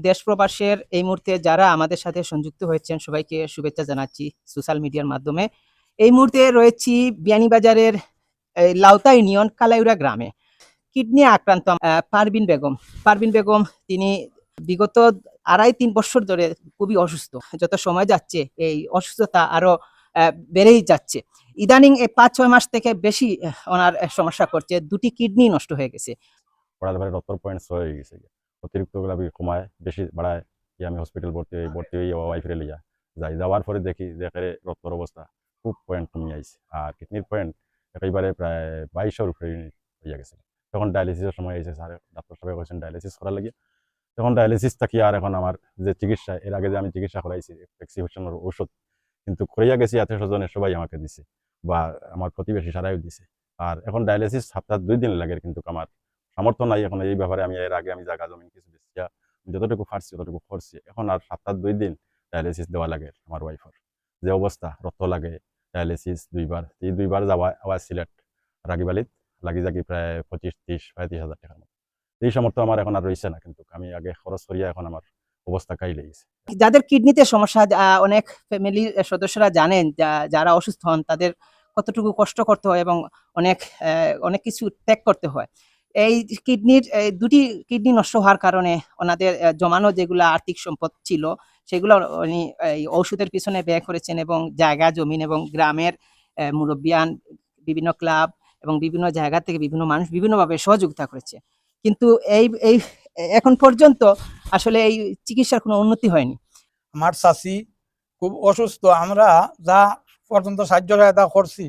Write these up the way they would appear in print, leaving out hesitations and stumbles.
দেশ প্রবাসের এই মুহূর্তে যারা আমাদের সাথে সংযুক্ত হয়েছেন সবাইকে শুভেচ্ছা জানাচ্ছি সোশ্যাল মিডিয়ার মাধ্যমে। এই মুহূর্তে রয়েছি বিয়ানীবাজারের লাউতা ইউনিয়ন কালাইউরা গ্রামে। কিডনি আক্রান্ত পারভিন বেগম। পারভিন বেগম তিনি বিগত 2.5-3 বছর ধরে খুবই অসুস্থ। যত সময় যাচ্ছে এই অসুস্থতা আরো বেড়েই যাচ্ছে। ইদানিং এই 5-6 মাস থেকে বেশি ওনার সমস্যা করছে। 2টি কিডনি নষ্ট হয়ে গেছে। পড়ালেখার রক্তর পয়েন্ট হয়ে গেছে, অতিরিক্ত গুলা কমায় বেশি বাড়ায় আমি হসপিটাল ভর্তি হয়ে ওয়াইফের লিয়া যাওয়ার পরে দেখি যে রক্তর অবস্থা খুব পয়েন্ট কমে আইছে, আর কিডনির পয়েন্ট একেবারে প্রায় 2200 উপরে হয়ে গেছে। তখন ডায়ালিসিসের সময় এসে স্যার ডাক্তার সাহেব বলছেন ডায়ালিসিস করার লাগে। তখন ডায়ালিসিস থাকি আর এখন আমার যে চিকিৎসা, এর আগে যে আমি চিকিৎসা করাইছি প্রেসক্রিপশনের ওষুধ কিন্তু করিয়া গেছি, আত্মীয় স্বজনের সবাই আমাকে দিছে বা আমার প্রতিবেশী সারাইও দিছে। আর এখন ডায়ালিসিস সপ্তাহে 2 দিন লাগে, কিন্তু আমার সামর্থ্য নাই এখন এই ব্যাপারে। আমি এর আগে জায়গা জমি কিছু বেশিয়া যতটুকু পারছি ততটুকু করছি। এখন আর সপ্তাহে 2 দিন ডায়ালিসিস দেওয়া লাগে আমার ওয়াইফের। যে অবস্থা, রক্ত লাগে, ডায়ালিসিস 2বার, এই 2বার যাওয়া আবার সিলেট রাগিবালিত লাগি জাগি প্রায় 25-30-35 হাজার টাকার মতো। এই সামর্থ্য আমার এখন আর রয়েছে না, কিন্তু আমি আগে খরচ করিয়া এখন আমার অবস্থা কাইলে গেছে। যাদের কিডনিতে সমস্যা, অনেক ফ্যামিলির সদস্যরা জানেন যারা অসুস্থ হন তাদের কতটুকু কষ্ট করতে হয় এবং অনেক কিছু ত্যাগ করতে হয়। এই কিডনির 2টি কিডনি নষ্ট হওয়ার কারণে ওনাদের জমানো যেগুলো আর্থিক সম্পদ ছিল সেগুলো উনি এই ওষুধের পিছনে ব্যয় করেছেন এবং জায়গা জমিন এবং গ্রামের মুরব্বিয়ান, বিভিন্ন ক্লাব এবং বিভিন্ন জায়গা থেকে বিভিন্ন মানুষ বিভিন্নভাবে সহযোগিতা করেছে। কিন্তু এই এই এখন পর্যন্ত আসলে এই চিকিৎসার কোনো উন্নতি হয়নি। আমার চাচি খুব অসুস্থ, আমরা যা পর্যন্ত সাহায্য সহায়তা করছি,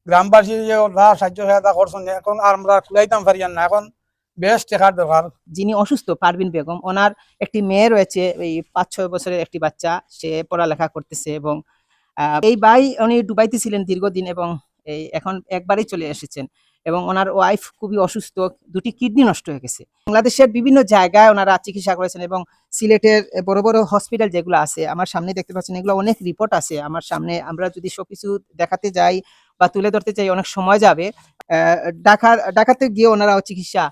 গ্রামবাসী যা সাহায্য সহায়তা করছেন, এখন আর আমরা খুলাইতাম পারি না, এখন বেশ টাকার দরকার। যিনি অসুস্থ পারভিন বেগম, ওনার একটি মেয়ে রয়েছে, এই 5-6 বছরের একটি বাচ্চা, সে পড়ালেখা করতেছে এবং এই ভাই উনি দুবাইতে ছিলেন দীর্ঘদিন এবং এখন একবারই চলে এসেছেন এবং ওনার ওয়াইফ খুবই অসুস্থ, 2টি কিডনি নষ্ট হয়ে গেছে। বাংলাদেশের বিভিন্ন জায়গায় ওনারা চিকিৎসা করেছেন এবং সিলেটের বড় বড় হসপিটাল যেগুলো আছে আমার সামনে দেখতে পাচ্ছেন, এগুলো অনেক রিপোর্ট আছে আমার সামনে। আমরা যদি সবকিছু দেখাতে যাই বা তুলে ধরতে চাই অনেক সময় যাবে। ঢাকাতে গিয়ে ওনারাও চিকিৎসা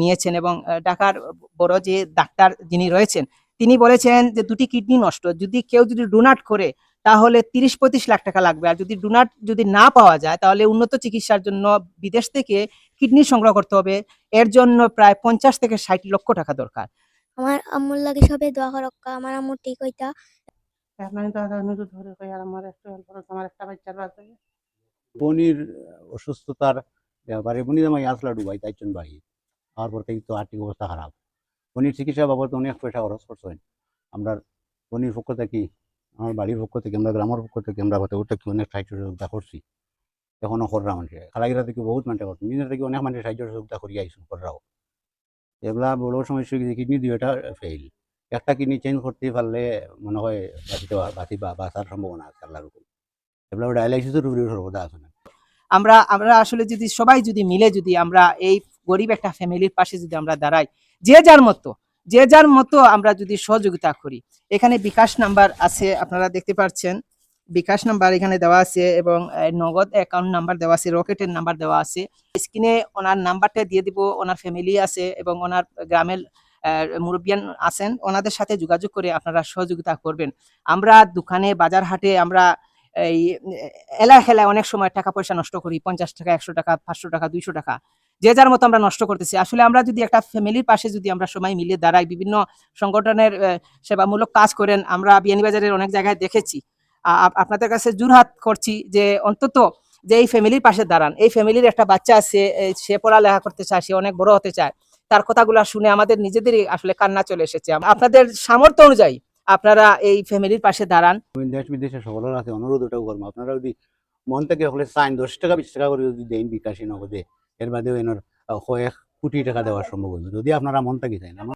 নিয়েছেন এবং ঢাকার বড় যে ডাক্তার যিনি রয়েছেন তিনি বলেছেন যে 2টি কিডনি নষ্ট, যদি কেউ ডোনাট করে তাহলে 30-35 লাখ টাকা লাগবে, আর যদি ডোনাট না পাওয়া যায় তাহলে উন্নত চিকিৎসার জন্য বিদেশ থেকে কিডনি সংগ্রহ করতে হবে। এর জন্য প্রায় 50-60 লক্ষ টাকা দরকার। আমার আম্মুর লাগে সবে দোয়া করক্কা, আমার আম্মু ঠিক হইতা। বনির অসুস্থতার ব্যাপারে বনি জামাই আসলা ডুবাই তাইছেন ভাই, আর পর থেকে তো আর্থিক অবস্থা খারাপ। বনির চিকিৎসা বাবদ অনেক পয়সা খরচ করছেন। আমরা বনির পক্ষ থেকে, আমার বাড়ির পক্ষ থেকে, আমরা গ্রামের পক্ষ থেকে আমরা ওটা কি অনেক সাহায্য সহযোগিতা করছি। এখনো কররা মানুষে খালাগিরা থেকে বহুত মানুষ করছে, নিজের থেকে অনেক মানুষের সাহায্য সহযোগিতা করিয়া আইসুন কররাও। এগুলা বড় সমস্যা হয়ে গেছে, কিডনি 2টা ফেল। একটা কিডনি চেঞ্জ করতে পারলে মনে হয় বাঁচার সম্ভাবনা আছে আল্লাহর হুকুম। এগুলা ডায়ালাইসিসের উপরে সর্বদা আছে না। আমরা আসলে যদি সবাই মিলে আমরা এই গরিব একটা ফ্যামিলির পাশে আমরা দাঁড়াই, যে যার মতো আমরা যদি সহযোগিতা করি। এখানে বিকাশ নাম্বার আছে, আপনারা দেখতে পাচ্ছেন বিকাশ নাম্বার এখানে দেওয়া আছে এবং নগদ অ্যাকাউন্ট নাম্বার দেওয়া আছে, রকেটের নাম্বার দেওয়া আছে। স্ক্রিনে ওনার নাম্বারটা দিয়ে দিব। ওনার ফ্যামিলি আছে এবং ওনার গ্রামের মুরব্বিয়ান আছেন, ওনাদের সাথে যোগাযোগ করে আপনারা সহযোগিতা করবেন। আমরা দোকানে বাজার হাটে আমরা এই খেলায় অনেক সময় টাকা পয়সা নষ্ট করি, 50 টাকা, 100 টাকা, 500 টাকা, 200 টাকা, যে যার মতো আমরা নষ্ট করতেছি। আসলে আমরা যদি একটা ফ্যামিলির পাশে আমরা সবাই মিলে দাঁড়াই, বিভিন্ন সংগঠনের সেবামূলক কাজ করেন, আমরা বিয়ানীবাজারের অনেক জায়গায় দেখেছি। আপনাদের কাছে জোরহাত করছি যে অন্তত যে এই ফ্যামিলির পাশে দাঁড়ান। এই ফ্যামিলির একটা বাচ্চা আছে, সে পড়ালেখা করতে চায়, সে অনেক বড় হতে চায়। তার কথাগুলো শুনে আমাদের নিজেদেরই আসলে কান্না চলে এসেছে। আপনাদের সামর্থ্য অনুযায়ী আপনারা এই ফ্যামিলির পাশে দাঁড়ান। দেশ বিদেশে সকলের আছে অনুরোধ ওটাও করবো, আপনারা যদি মন থেকে হলে চাইন 10 টাকা 20 টাকা করে যদি দেন বিকাশী নগদে, এর বাদেও এনার কয়েক কোটি টাকা দেওয়ার সম্ভব হইবে যদি আপনারা মন থেকে চাইন।